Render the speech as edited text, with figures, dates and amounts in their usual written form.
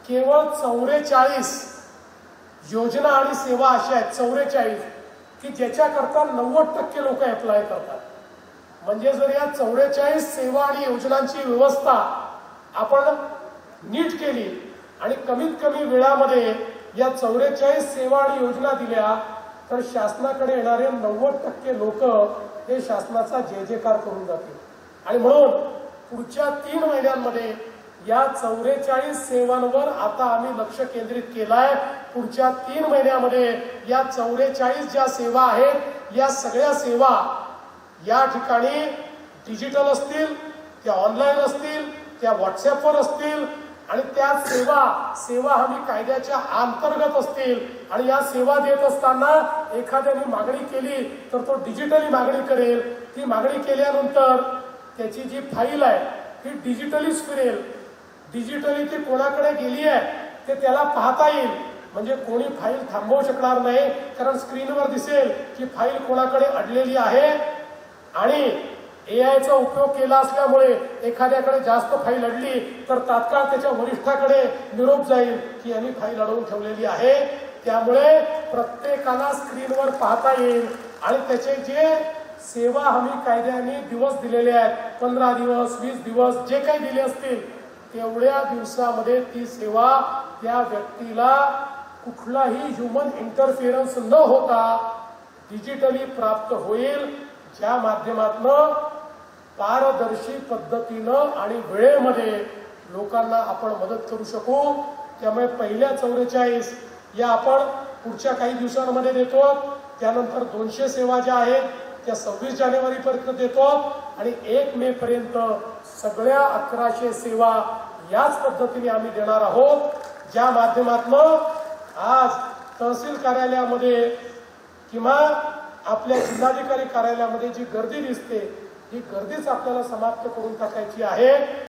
केवळ 44 योजना आणि सेवा अशा आहेत 44 की ज्याच्याकरता 90% लोक अप्लाय करतात. म्हणजे जर या 44 सेवा आणि योजनांची व्यवस्था आपण नीट केली आणि कमीत कमी वेळामध्ये या 44 सेवा आणि योजना दिल्या तर शासनाकडे येणारे 90% लोक हे शासनाचा जय जयकार करून जातील. आणि म्हणून पुढच्या 3 महिन्यांमध्ये या 44 सेवांवर आता आम्ही लक्ष केंद्रित केलंय. पुढच्या 3 महिन्यामध्ये या 44 ज्या सेवा आहेत या सगळ्या सेवा या ठिकाणी डिजिटल असतील, त्या ऑनलाईन असतील, त्या व्हॉट्सअपवर असतील आणि त्या सेवा हमी कायद्याच्या अंतर्गत असतील. आणि या सेवा देत असताना एखाद्याने मागणी केली तर तो डिजिटली मागणी करेल. ती मागणी केल्यानंतर त्याची जी फाईल आहे ती डिजिटलीच फिरेल. डिजिटली ती कोणाकडे गेली आहे ते त्याला पाहता येईल. म्हणजे कोणी फाईल थांबवू शकणार नाही, कारण स्क्रीनवर दिसेल की फाईल कोणाकडे अडलेली आहे. आणि एआयचा उपयोग केला असल्यामुळे एखाद्याकडे जास्त फाईल अडली तर तात्काळ त्याच्या वरिष्ठाकडे निरोप जाईल की यांनी फाईल अडवून ठेवलेली आहे. त्यामुळे प्रत्येकाला स्क्रीनवर पाहता येईल. आणि त्याचे जे सेवा हमी कायद्याने दिवस दिलेले आहेत 15 दिवस 20 दिवस जे काही दिले असतील तेवढ्या दिवसामध्ये ती सेवा त्या व्यक्तीला कुठलाही ह्युमन इंटरफिअरन्स न होता डिजिटली प्राप्त होईल. ज्या माध्यमातून पारदर्शी पद्धतीनं आणि वेळेमध्ये लोकांना आपण मदत करू शकू. त्यामुळे पहिल्या 44 या आपण पुढच्या काही दिवसांमध्ये देतो. त्यानंतर 200 सेवा ज्या आहेत त्या 26 जानेवारीपर्यंत देतो आणि 1 मे पर्यंत सगळ्या 1100 सेवा याच पद्धतीने आम्ही देणार आहोत. ज्या माध्यमातून आज तहसील कार्यालयामध्ये किंवा आपल्या जिल्हाधिकारी कार्यालयामध्ये जी गर्दी दिसते ही गर्दीच आपल्याला समाप्त करून टाकायची आहे.